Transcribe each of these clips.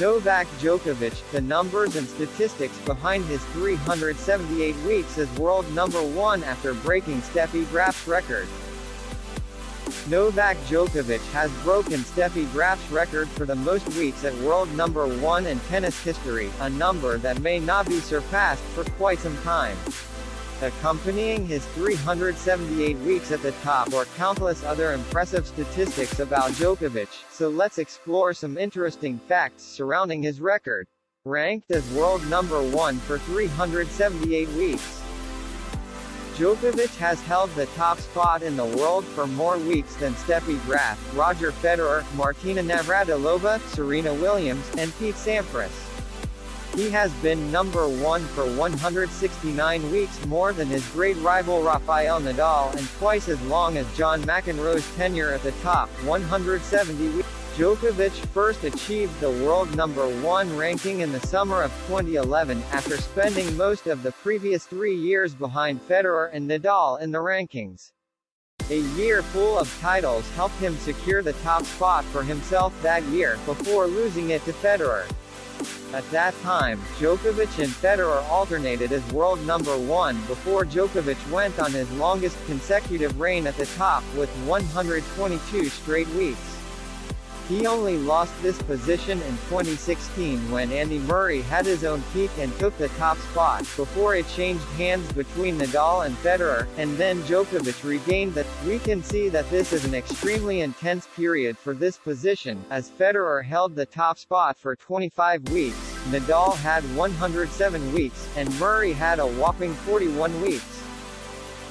Novak Djokovic, the numbers and statistics behind his 378 weeks as world number 1 after breaking Steffi Graf's record. Novak Djokovic has broken Steffi Graf's record for the most weeks at world number 1 in tennis history, a number that may not be surpassed for quite some time. Accompanying his 378 weeks at the top are countless other impressive statistics about Djokovic, so let's explore some interesting facts surrounding his record. Ranked as world number 1 for 378 weeks. Djokovic has held the top spot in the world for more weeks than Steffi Graf, Roer Federer, Martina Navratilova, Serena Williams, and Pete Sampras. He has been number 1 for 169 weeks, more than his great rival Rafael Nadal, and twice as long as John McEnroe's tenure at the top, 170 weeks. Djokovic first achieved the world number 1 ranking in the summer of 2011, after spending most of the previous 3 years behind Federer and Nadal in the rankings. A year full of titles helped him secure the top spot for himself that year, before losing it to Federer. At that time, Djokovic and Federer alternated as world number 1 before Djokovic went on his longest consecutive reign at the top, with 122 straight weeks. He only lost this position in 2016 when Andy Murray had his own peak and took the top spot, before it changed hands between Nadal and Federer, and then Djokovic regained that. We can see that this is an extremely intense period for this position, as Federer held the top spot for 25 weeks, Nadal had 107 weeks, and Murray had a whopping 41 weeks.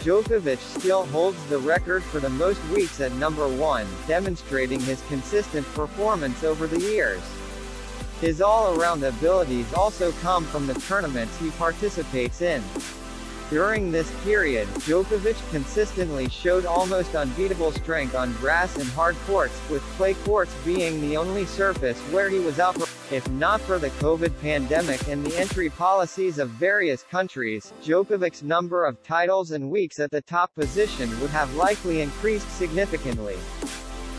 Djokovic still holds the record for the most weeks at number 1, demonstrating his consistent performance over the years. His all-around abilities also come from the tournaments he participates in. During this period, Djokovic consistently showed almost unbeatable strength on grass and hard courts, with clay courts being the only surface where he was outperformed. If not for the COVID pandemic and the entry policies of various countries, Djokovic's number of titles and weeks at the top position would have likely increased significantly.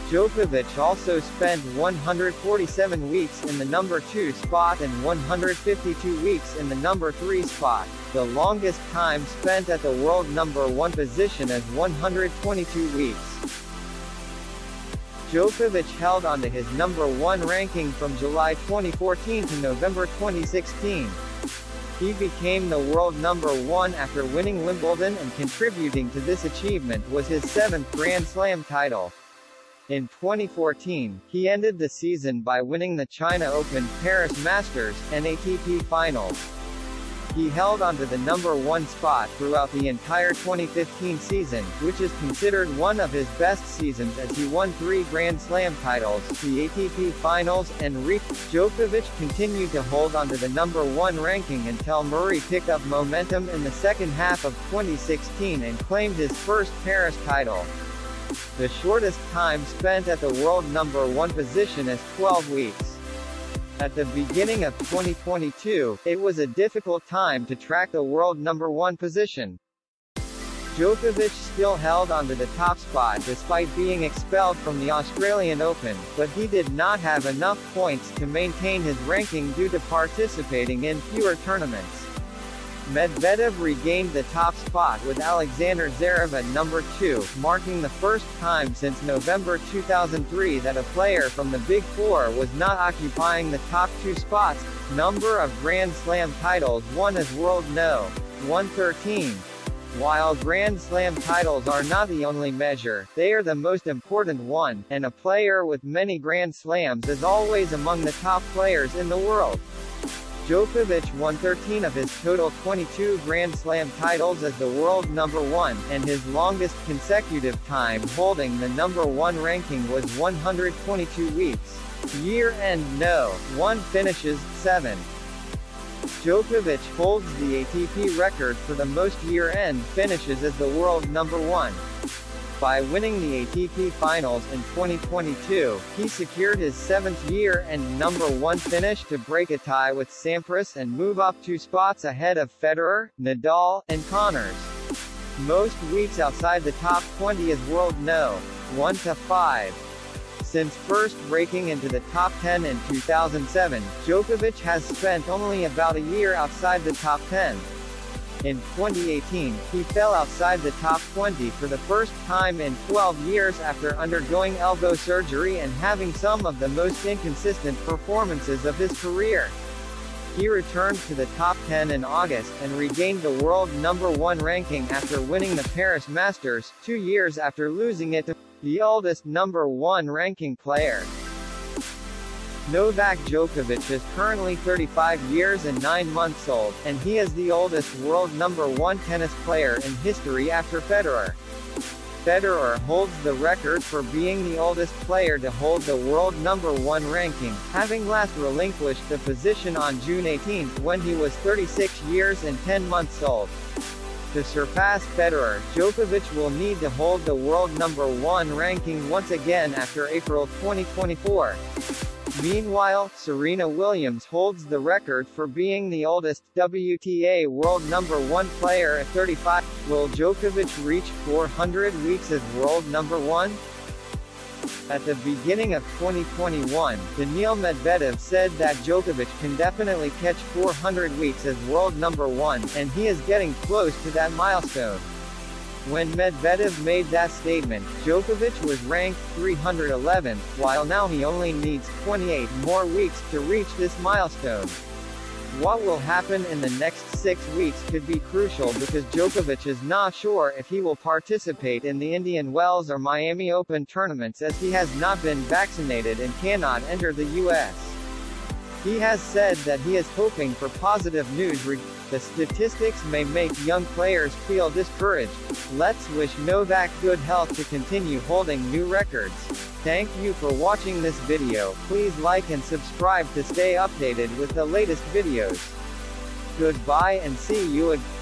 Djokovic also spent 147 weeks in the number 2 spot and 152 weeks in the number 3 spot. The longest time spent at the world number 1 position is 122 weeks. Djokovic held onto his number 1 ranking from July 2014 to November 2016. He became the world number 1 after winning Wimbledon, and contributing to this achievement was his 7th Grand Slam title. In 2014, he ended the season by winning the China Open, Paris Masters, and ATP Finals. He held onto the number 1 spot throughout the entire 2015 season, which is considered one of his best seasons as he won 3 Grand Slam titles, the ATP Finals, and Djokovic continued to hold onto the number 1 ranking until Murray picked up momentum in the second half of 2016 and claimed his first Paris title. The shortest time spent at the world number 1 position is 12 weeks. At the beginning of 2022, it was a difficult time to track the world number 1 position. Djokovic still held onto the top spot despite being expelled from the Australian Open, but he did not have enough points to maintain his ranking due to participating in fewer tournaments. Medvedev regained the top spot with Alexander Zverev at number 2, marking the first time since November 2003 that a player from the Big Four was not occupying the top 2 spots. Number of Grand Slam titles won as world No. 113. While Grand Slam titles are not the only measure, they are the most important one, and a player with many Grand Slams is always among the top players in the world. Djokovic won 13 of his total 22 Grand Slam titles as the world number 1, and his longest consecutive time holding the number 1 ranking was 122 weeks. Year-end No. 1 finishes, 7. Djokovic holds the ATP record for the most year-end finishes as the world number 1. By winning the ATP Finals in 2022, he secured his 7th year-end number 1 finish to break a tie with Sampras and move up 2 spots ahead of Federer, Nadal, and Connors. Most weeks outside the top 20 is world No. 1 to 5. Since first breaking into the top 10 in 2007, Djokovic has spent only about a year outside the top 10. In 2018, he fell outside the top 20 for the first time in 12 years after undergoing elbow surgery and having some of the most inconsistent performances of his career. He returned to the top 10 in August, and regained the world #1 ranking after winning the Paris Masters, 2 years after losing it to the oldest #1 ranking player. Novak Djokovic is currently 35 years and 9 months old, and he is the oldest world #1 tennis player in history after Federer. Federer holds the record for being the oldest player to hold the world #1 ranking, having last relinquished the position on June 18 when he was 36 years and 10 months old. To surpass Federer, Djokovic will need to hold the world #1 ranking once again after April 2024. Meanwhile, Serena Williams holds the record for being the oldest WTA world #1 player at 35. Will Djokovic reach 400 weeks as world #1? At the beginning of 2021, Daniil Medvedev said that Djokovic can definitely catch 400 weeks as world #1, and he is getting close to that milestone. When Medvedev made that statement, Djokovic was ranked 311th, while now he only needs 28 more weeks to reach this milestone. What will happen in the next 6 weeks could be crucial because Djokovic is not sure if he will participate in the Indian Wells or Miami Open tournaments as he has not been vaccinated and cannot enter the U.S. He has said that he is hoping for positive news. The statistics may make young players feel discouraged. Let's wish Novak good health to continue holding new records. Thank you for watching this video. Please like and subscribe to stay updated with the latest videos. Goodbye and see you again.